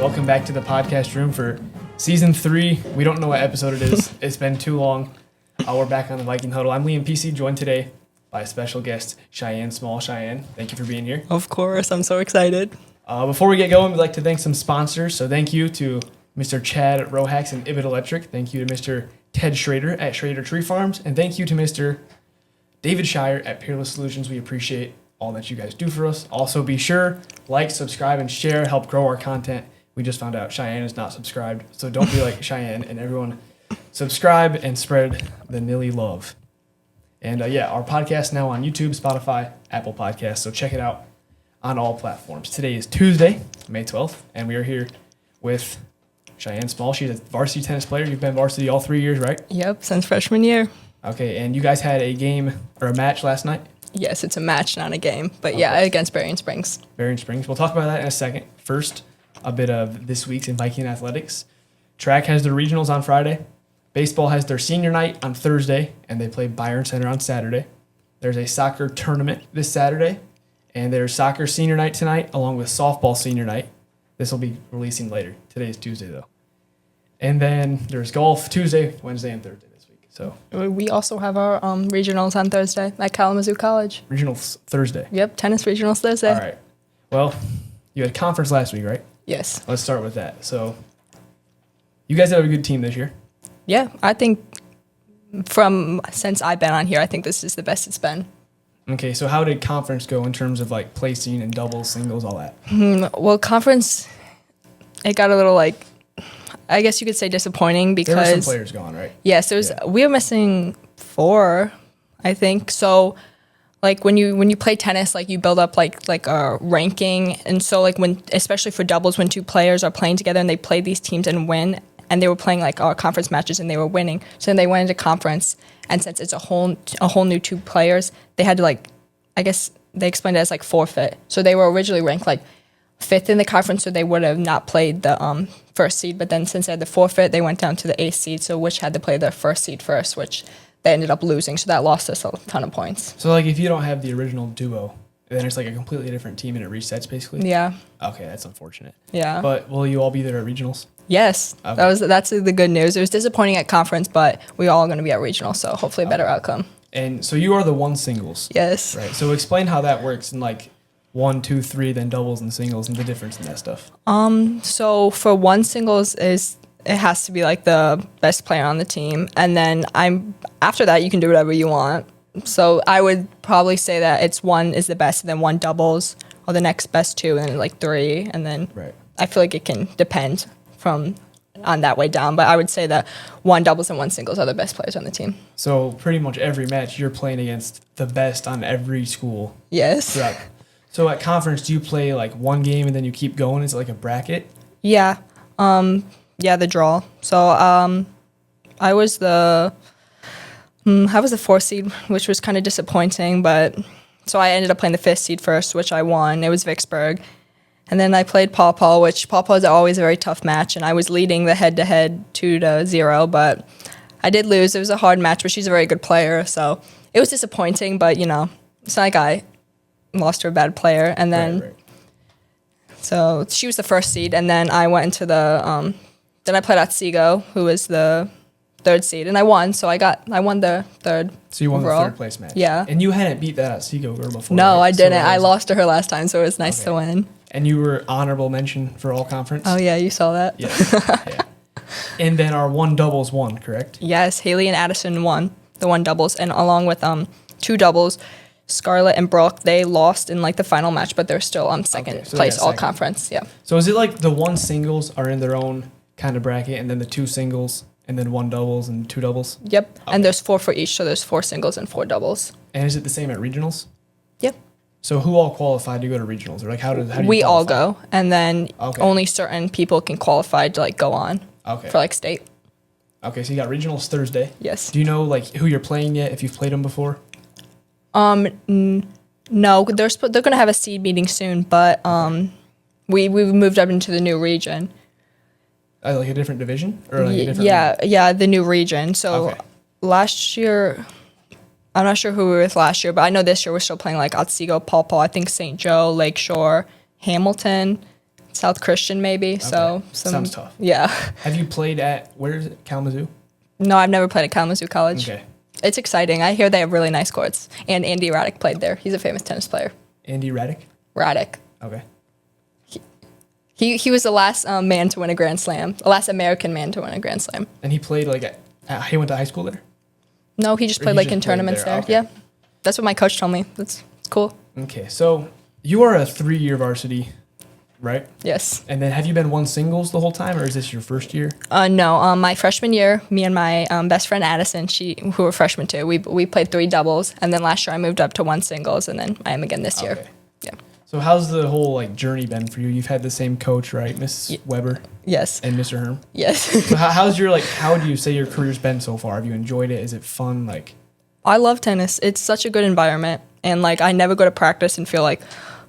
Welcome back to the podcast room for season 3. We don't know what episode it is. It's been too long. We're back on the Viking Huddle. I'm Liam PC, joined today by a special guest, Cheyenne Small. Cheyenne, thank you for being here. Of course, I'm so excited. Before we get going, we'd like to thank some sponsors. So thank you to Mr. Chad Rohax and Ibit Electric. Thank you to Mr. Ted Schrader at Schrader Tree Farms. And thank you to Mr. David Shire at Peerless Solutions. We appreciate all that you guys do for us. Also, be sure, like, subscribe, and share. Help grow our content. We just found out Cheyenne is not subscribed. So don't be like Cheyenne, and everyone subscribe and spread the Nilly love. And our podcast now on YouTube, Spotify, Apple Podcasts. So check it out on all platforms. Today is Tuesday, May 12th, and we are here with Cheyenne Small. She's a varsity tennis player. You've been varsity all 3 years, right? Yep, since freshman year. Okay, and you guys had a game or a match last night? Yes, it's a match, not a game. But yeah, against Berrien Springs. Berrien Springs. We'll talk about that in a second. First, a bit of this week's in Viking athletics. Track has their regionals on Friday. Baseball has their senior night on Thursday, and they play Byron Center on Saturday. There's a soccer tournament this Saturday, and there's soccer senior night tonight, along with softball senior night. This will be releasing later. Today is Tuesday, though. And then there's golf Tuesday, Wednesday, and Thursday this week. So we also have our regionals on Thursday at Kalamazoo College. Regionals Thursday. Yep, tennis regionals Thursday. All right. Well, you had conference last week, right? Yes. Let's start with that. So you guys have a good team this year. Yeah, I think since I've been on here, I think this is the best it's been. Okay, so how did conference go in terms of like placing and doubles, singles, all that? Well, conference, it got a little I guess you could say disappointing because there were some players gone, right? Yes, we were missing 4, I think. So like when you play tennis, like you build up like a ranking, and so like especially for doubles, when 2 players are playing together and they play these teams and win, and they were playing like our conference matches and they were winning. So then they went into conference, and since it's a whole new 2 players, they had to I guess they explained it as forfeit. So they were originally ranked 5th in the conference, so they would have not played the first seed. But then since they had the forfeit, they went down to the 8th seed, so which had to play the first seed first, which they ended up losing. So that lost us a ton of points. So if you don't have the original duo, then it's a completely different team and it resets basically? Yeah. Okay, that's unfortunate. Yeah. But will you all be there at regionals? Yes. Okay. That's the good news. It was disappointing at conference, but we all going to be at regional, so hopefully a better outcome. And so you are the one singles. Yes. Right. So explain how that works in 1, 2, 3, then doubles and singles and the difference in that stuff. So for one singles it has to be the best player on the team, and then after that you can do whatever you want. So I would probably say that it's 1 is the best, and then 1 doubles, or the next best 2, and then 3, and then right. I feel like it can depend from on that way down, but I would say that 1 doubles and 1 singles are the best players on the team. So pretty much every match you're playing against the best on every school. Yes. Right. So at conference, do you play 1 game and then you keep going? Is it a bracket? Yeah. The draw. So I was the 4th seed, which was kind of disappointing, but so I ended up playing the 5th seed first, which I won. It was Vicksburg. And then I played Paw Paw, which Paw Paw is always a very tough match, and I was leading the head-to-head 2-0, but I did lose. It was a hard match, but she's a very good player, so it was disappointing, but, it's not like I lost to a bad player. And then, right. So she was the 1st seed, and then I went into the, then I played Otsego, who was the 3rd seed, and I won, so I won the 3rd. So you won overall. the 3rd place match. Yeah. And you hadn't beat that Otsego girl before. No, right? I didn't. So I lost to her last time, so it was nice to win. And you were honorable mention for all conference? Oh, yeah, you saw that? Yes. Yeah. And then our 1 doubles won, correct? Yes, Haley and Addison won the 1 doubles, and along with 2 doubles, Scarlett and Brooke, they lost in the final match, but they're still on second place all conference. Yeah. So is it the 1 singles are in their own kind of bracket, and then the 2 singles, and then 1 doubles and 2 doubles? Yep. Okay. And there's 4 for each, so there's 4 singles and 4 doubles. And is it the same at regionals? Yep. So who all qualified to go to regionals? Or how do you we qualify? all go, and then only certain people can qualify to go on for state. Okay, so you got regionals Thursday. Yes. Do you know who you're playing yet? If you've played them before? No, they're gonna have a seed meeting soon, but we've moved up into the new region. A different division or a different? Yeah, the new region. So last year, I'm not sure who we were with last year, but I know this year we're still playing Otsego, Paw Paw, I think St. Joe, Lakeshore, Hamilton. South Christian maybe. So Okay. Sounds tough. Yeah. Have you played at, where is it, Kalamazoo? No, I've never played at Kalamazoo College. Okay. It's exciting. I hear they have really nice courts. And Andy Raddick played there. He's a famous tennis player. Andy Raddick? Raddick. Okay. He was the last man to win a Grand Slam, the last American man to win a Grand Slam. And he played like, he went to high school there? No, he just Or played he like just in played tournaments there? there. Okay. Yeah. That's what my coach told me. That's cool. Okay, so you are a 3-year varsity, right? Yes. And then have you been one singles the whole time, or is this your first year? No, my freshman year, me and my best friend Addison, who were freshmen too, we played 3 doubles, and then last year I moved up to 1 singles, and then I am again this year. Okay. Yeah. So how's the whole like journey been for you? You've had the same coach, right, Miss Weber Yes. and Mr. Herm. Yes. So how's your like? How would you say your career's been so far? Have you enjoyed it? Is it fun? Like, I love tennis. It's such a good environment, and like I never go to practice and feel like,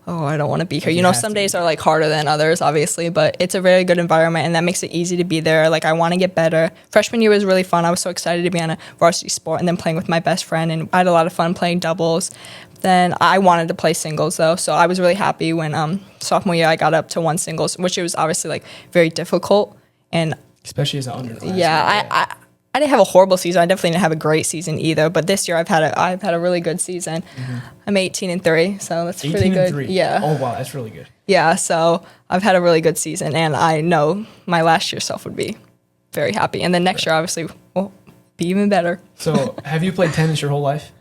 oh, I don't want to be here. you You know, have some to days be. are like harder than others, obviously, but it's a very good environment, and that makes it easy to be there. Like I want to get better. Freshman year was really fun. I was so excited to be on a varsity sport, and then playing with my best friend, and I had a lot of fun playing doubles. Then I wanted to play singles though, so I was really happy when sophomore year I got up to 1 singles, which it was obviously like very difficult. And especially as an underclassman. yeah, I didn't have a horrible season. I definitely didn't have a great season either. But this year I've had a really good season. I'm 18-3, so that's pretty 18 good. and 3. Yeah. Oh wow, that's really good. Yeah, so I've had a really good season, and I know my last year self would be very happy. And then next year, obviously, will be even better. So have you played tennis your whole life?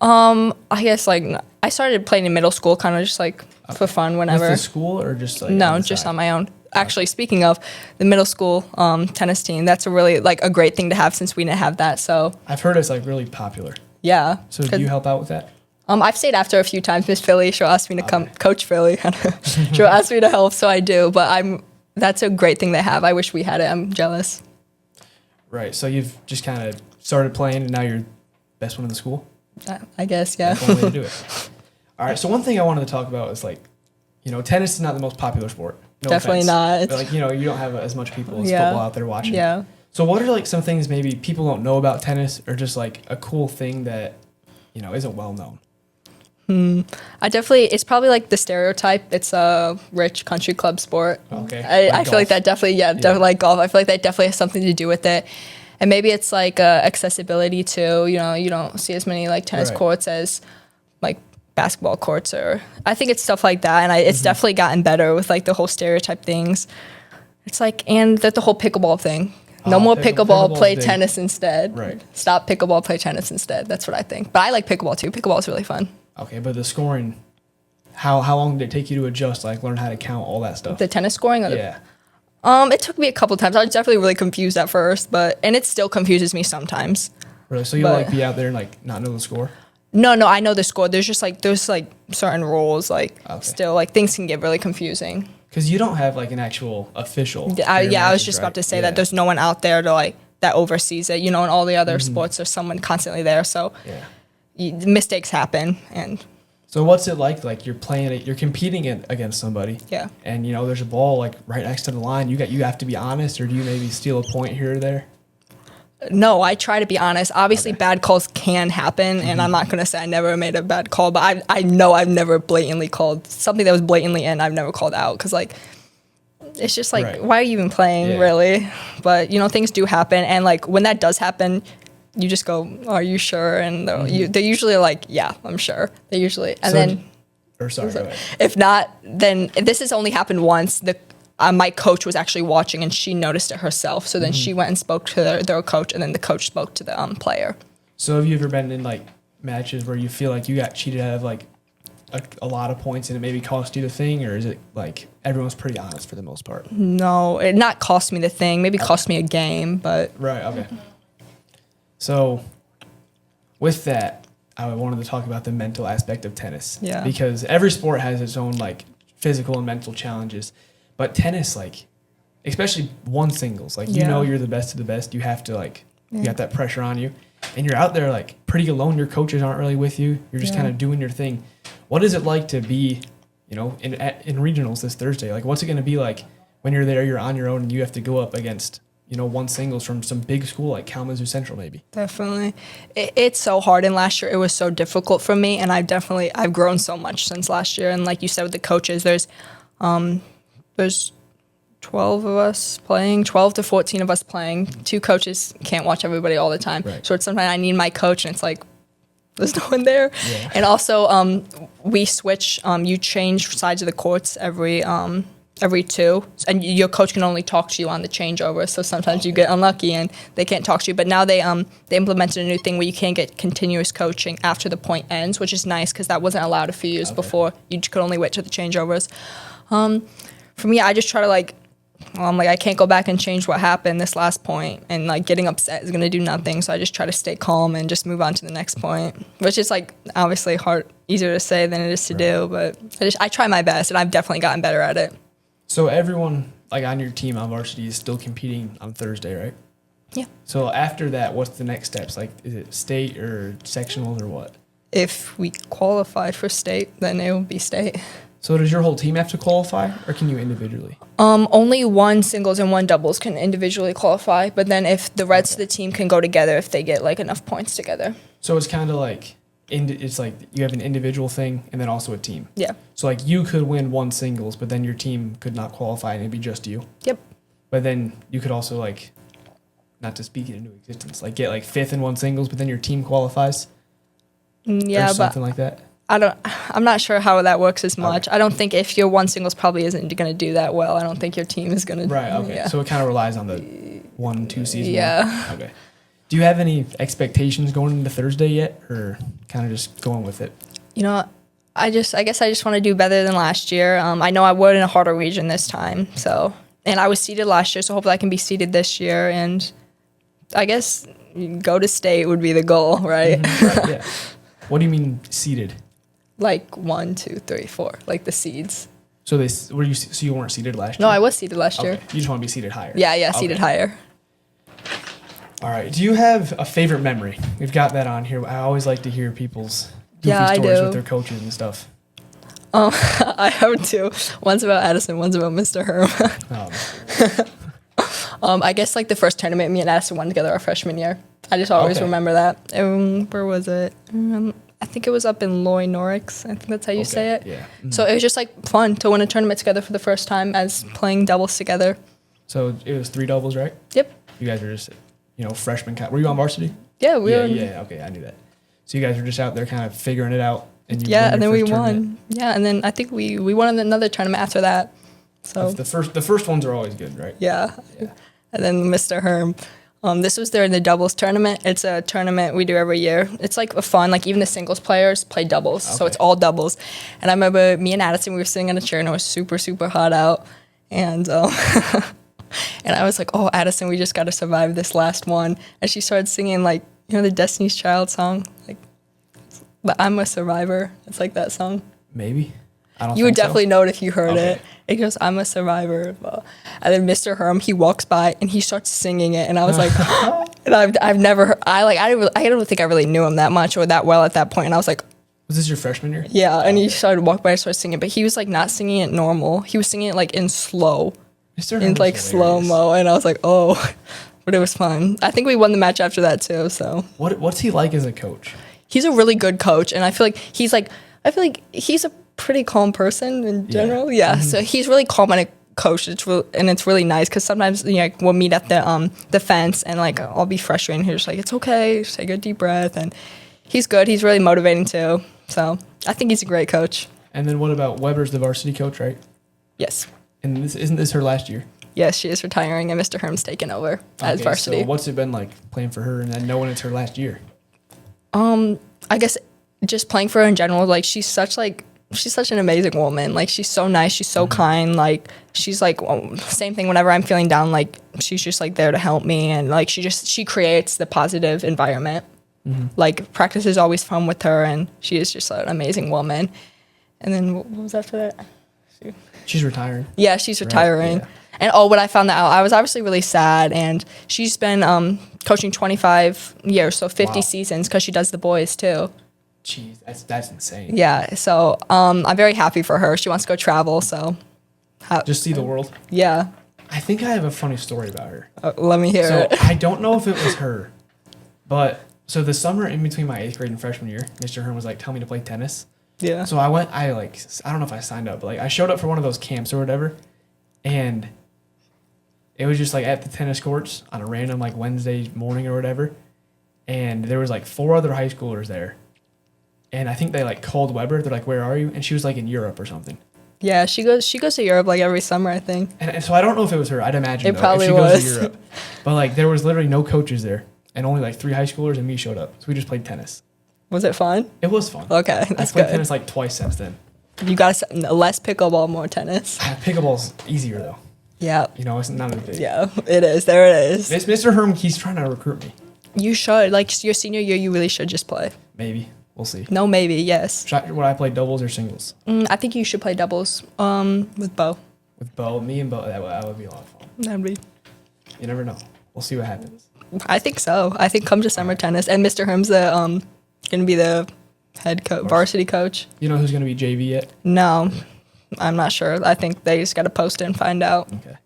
I guess like I started playing in middle school, kind of just like for fun, whenever. With the school or just like No, on the just side? on my own. Actually, speaking of the middle school tennis team, that's a really like a great thing to have since we didn't have that. So I've heard it's like really popular. yeah. So do you help out with that? I've stayed after a few times. Miss Philly, she'll ask me to come coach Philly. She'll ask me to help, so I do. But that's a great thing to have. I wish we had it. I'm jealous. Right. So you've just kind of started playing, and now you're best one in the school. I guess, yeah. That's one way to do it. All right. So one thing I wanted to talk about is like, tennis is not the most popular sport. No Definitely offense. not. But like, you don't have as much people as Yeah. football out there watching. Yeah. So what are like some things maybe people don't know about tennis, or just like a cool thing that isn't well known? It's probably like the stereotype. It's a rich country club sport. Okay. I feel like that definitely, definitely like golf. I feel like that definitely has something to do with it. And maybe it's like accessibility too. You don't see as many like tennis Right. courts as like basketball courts, or I think it's stuff like that. And it's definitely gotten better with like the whole stereotype things. It's like, and the whole pickleball thing. No more pickleball, pickleball's play big. tennis instead. Right. Stop pickleball, play tennis instead. That's what I think. But I like pickleball too. Pickleball is really fun. Okay, but the scoring, how long did it take you to adjust, like learn how to count, all that stuff? The tennis scoring? Or Yeah. It took me a couple times. I was definitely really confused at first, and it still confuses me sometimes. Really? So you'll But- like be out there and like not know the score? No, I know the score. There's certain rules, like Okay. still like things can get really confusing. Because you don't have like an actual official. I for your was matches, just right? about to say Yeah. that there's no one out there to like that oversees it. In all the other sports, there's someone constantly there, so Yeah. mistakes happen, and So what's it like? Like you're playing it, you're competing against somebody. yeah. And there's a ball like right next to the line. You have to be honest, or do you maybe steal a point here or there? No, I try to be honest. Obviously, Okay. bad calls can happen, and I'm not gonna say I never made a bad call, but I know I've never blatantly called something that was blatantly in. I've never called out because like it's just like Right. why are you even playing Yeah. really? But things do happen, and like when that does happen, you just go, "Are you sure?" And they usually are like, "Yeah, I'm sure." They usually, and So then Or sorry, go ahead. if not, then this has only happened once. My coach was actually watching, and she noticed it herself. So then she went and spoke to their coach, and then the coach spoke to the player. So have you ever been in like matches where you feel like you got cheated out of like a lot of points and it maybe cost you the thing, or is it like everyone's pretty honest for the most part? No, it not cost me the thing. Maybe cost me a game, but Right. Okay. So with that, I wanted to talk about the mental aspect of tennis. Yeah. Because every sport has its own like physical and mental challenges, but tennis, like, especially one singles, like Yeah. you're the best of the best. You have to like you got that pressure on you, and you're out there like pretty alone. Your coaches aren't really with you. You're just Yeah. kind of doing your thing. What is it like to be, in regionals this Thursday? Like, what's it going to be like when you're there? You're on your own and you have to go up against one singles from some big school like Kalamazoo Central, maybe. definitely, it's so hard. And last year it was so difficult for me, and I've grown so much since last year. And like you said with the coaches, there's there's 12 of us playing, 12 to 14 of us playing. 2 coaches can't watch everybody all the time. Right. So it's sometimes I need my coach, and it's like, there's no one there. Yeah. And also, we switch. You change sides of the courts every 2, and your coach can only talk to you on the changeover. So sometimes you get unlucky and they can't talk to you. But now they implemented a new thing where you can't get continuous coaching after the point ends, which is nice because that wasn't allowed a few years before. You could only wait till the changeovers. For me, I just try to I'm like, I can't go back and change what happened this last point, and like getting upset is going to do nothing. So I just try to stay calm and just move on to the next point, which is like obviously easier to say than it is to do. But I try my best, and I've definitely gotten better at it. So everyone like on your team on varsity is still competing on Thursday, right? Yeah. So after that, what's the next steps? Like, is it state or sectional or what? If we qualify for state, then it will be state. So does your whole team have to qualify, or can you individually? Only one singles and one doubles can individually qualify, but then if the rest of the team can go together if they get like enough points together. So it's kind of like it's like you have an individual thing and then also a team. Yeah. So like you could win one singles, but then your team could not qualify and it'd be just you. Yep. But then you could also like, not to speak it into existence, like get like 5th in one singles, but then your team qualifies. Yeah, or something like that. I'm not sure how that works as much. Okay. I don't think if your one singles probably isn't going to do that well, I don't think your team is going to. Right, okay. Yeah. So it kind of relies on the 1-2 season. Yeah. Okay. Do you have any expectations going into Thursday yet, or kind of just going with it? You know, I guess I just want to do better than last year. I know we're in a harder region this time, and I was seeded last year, so hopefully I can be seeded this year, and I guess go to state would be the goal, right? Mm-hmm. Right, yeah. What do you mean seeded? Like 1, 2, 3, 4, like the seeds. So you weren't seeded last year? No, I was seeded last year. You just want to be seeded higher. Yeah, seeded higher. All right. Do you have a favorite memory? We've got that on here. I always like to hear people's goofy stories with their coaches and stuff. I have 2. One's about Addison, one's about Mr. Herm. I guess like the first tournament me and Addison won together our freshman year. I just always remember that. Where was it? I think it was up in Loy Norix. I think that's how you say it. Yeah. Mm-hmm. So it was just like fun to win a tournament together for the first time as playing doubles together. So it was 3 doubles, right? Yep. You guys were just, freshmen. Were you on varsity? Yeah, we were. Yeah, okay, I knew that. So you guys were just out there kind of figuring it out. And and then we won. Yeah, and then I think we won another tournament after that. So the first ones are always good, right? Yeah. And then Mr. Herm. This was during the doubles tournament. It's a tournament we do every year. It's like a fun, like even the singles players play doubles. Okay. So it's all doubles. And I remember me and Addison, we were sitting in a chair and it was super, super hot out. And and I was like, oh, Addison, we just got to survive this last one. And she started singing like, the Destiny's Child song, like, but I'm a survivor. It's like that song. Maybe. I don't You would definitely so. know it if you heard it. It goes, I'm a survivor. And then Mr. Herm, he walks by and he starts singing it. And I was like, and I've never heard, I don't think I really knew him that much or that well at that point. And I was like, was this your freshman year? Yeah. And he started walking by and started singing, but he was like not singing it normal. He was singing it like in slow. Mr. In like slow-mo. And I was like, oh, but it was fun. I think we won the match after that too. So what's he like as a coach? He's a really good coach. And I feel like he's a pretty calm person in general. Yeah. Mm-hmm. So he's really calm and a coach. It's really nice because sometimes we'll meet at the fence and like I'll be frustrated and he's just like, it's okay, just take a deep breath. And he's good. He's really motivating too. So I think he's a great coach. And then what about Weber's the varsity coach, right? Yes. And isn't this her last year? Yes, she is retiring and Mr. Herm's taken over as varsity. So what's it been like playing for her and then knowing it's her last year? I guess just playing for her in general, like she's such an amazing woman. Like she's so nice, she's so kind. Like she's like same thing whenever I'm feeling down, like she's just like there to help me and like she creates the positive environment. Mm-hmm. Like practice is always fun with her and she is just an amazing woman. And then what was after that? She's retiring. Yeah, she's retiring. Right, yeah. And when I found that out, I was obviously really sad. And she's been coaching 25 years, so 50 seasons, because she does the boys too. Jeez, that's insane. Yeah, so I'm very happy for her. She wants to go travel, so. Just see the world? Yeah. I think I have a funny story about her. Let me hear it. So I don't know if it was her, but so the summer in between my 8th grade and freshman year, Mr. Herm was like, tell me to play tennis. Yeah. So I don't know if I signed up, but like I showed up for one of those camps or whatever, And it was just like at the tennis courts on a random like Wednesday morning or whatever. And there was like 4 other high schoolers there. And I think they like called Weber. They're like, "Where are you?" And she was like in Europe or something. Yeah, she goes to Europe like every summer, I think. And so I don't know if it was her. I'd imagine It though, probably if she goes was. to Europe. But like there was literally no coaches there, and only like 3 high schoolers and me showed up. So we just played tennis. Was it fun? It was fun. Okay, I that's played good. tennis like twice since then. You got less pickleball, more tennis. Pickleball's easier though. Yeah. You know, it's not as big. Yeah, it is. There it is. Mr. Herm, he's trying to recruit me. You should. Like, your senior year, you really should just play. Maybe. We'll see. No, maybe. Yes. Would I play doubles or singles? I think you should play doubles with Bo. With Bo, me and Bo, that would be a lot of fun. That'd be. You never know. We'll see what happens. I think so. I think come to summer tennis. And Mr. Herm's going to be the head coach, varsity coach. You know who's going to be JV yet? No, I'm not sure. I think they just got to post it and find out. Okay.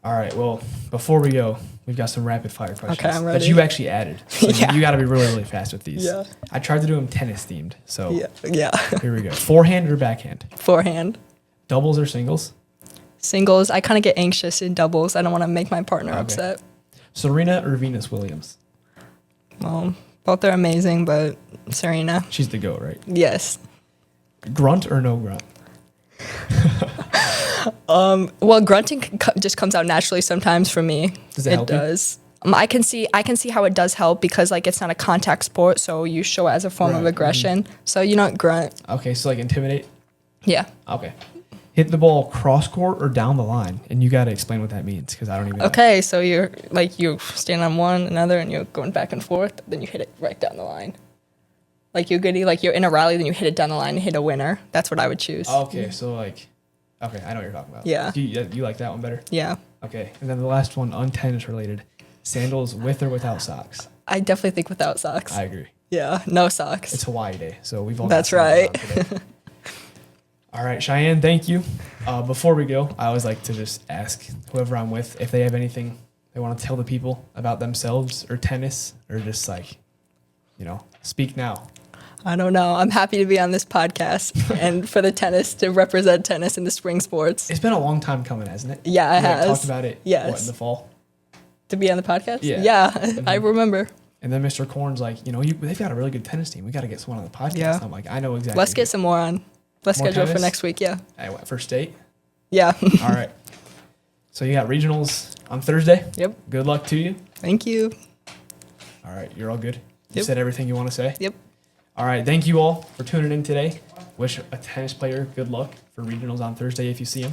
All right. Well, before we go, we've got some rapid fire questions Okay, I'm ready. that you actually added. So Yeah. You got to be really, really fast with these. Yeah. I tried to do them tennis themed. So Yeah. here we go. Forehand or backhand? Forehand. Doubles or singles? Singles. I kind of get anxious in doubles. I don't want to make my partner upset. Serena or Venus Williams? Well, both are amazing, but Serena. She's the GOAT, right? Yes. Grunt or no grunt? Well, grunting just comes out naturally sometimes for me. Does it help you? does. I can see how it does help because like it's not a contact sport, so you show it as a form of Right. aggression. So you don't grunt. Okay, so like intimidate? Yeah. Okay. Hit the ball cross court or down the line, and you got to explain what that means because I don't even know. Okay, so you stand on one, another, and you're going back and forth. Then you hit it right down the line. Like you're in a rally, then you hit it down the line and hit a winner. That's what I would choose. Okay, so like, okay, I know what you're talking about. Yeah. You like that one better? Yeah. Okay, and then the last one, untennis related. Sandals with or without socks? I definitely think without socks. I agree. Yeah, no socks. It's Hawaii Day, so we've all. That's got sandals right. on today. All right, Cheyenne, thank you. Before we go, I always like to just ask whoever I'm with if they have anything they want to tell the people about themselves or tennis or just like, speak now. I don't know. I'm happy to be on this podcast and for the tennis to represent tennis in the spring sports. It's been a long time coming, hasn't it? Yeah, it We has. talked about it. Yes. What, in the fall? To be on the podcast? Yeah. I remember. And then Mr. Korn's like, they've got a really good tennis team. We got to get someone on the podcast. Yeah. I'm like, I know exactly. Let's get some more on. Let's More schedule for tennis? next week. Yeah. Hey, what, first date? Yeah. All right. So you got regionals on Thursday. Yep. Good luck to you. Thank you. All right. You're all good. You Yep. said everything you want to say? Yep. All right. Thank you all for tuning in today. Wish a tennis player good luck for regionals on Thursday if you see him.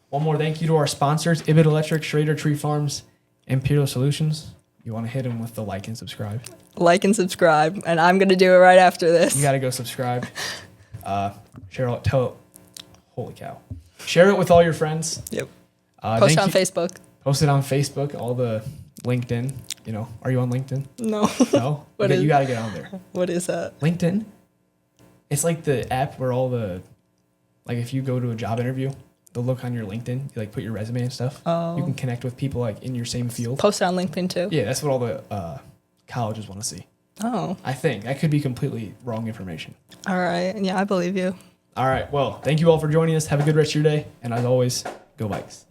One more thank you to our sponsors, Ibid Electric, Schrader Tree Farms, Imperial Solutions. You want to hit them with the like and subscribe. Like and subscribe. And I'm going to do it right after this. You got to go subscribe. Share it. Holy cow. Share it with all your friends. Yep. thank Post it on you- Facebook. Post it on Facebook, all the LinkedIn. Are you on LinkedIn? No. No? What is- You got to get on there. What is that? LinkedIn, it's like the app where if you go to a job interview, they'll look on your LinkedIn, you put your resume and stuff. Oh. You can connect with people in your same field. Post it on LinkedIn too. Yeah, that's what all the colleges want to see. Oh. I think. That could be completely wrong information. All right. Yeah, I believe you. All right. Well, thank you all for joining us. Have a good rest of your day. And as always, go Vikes.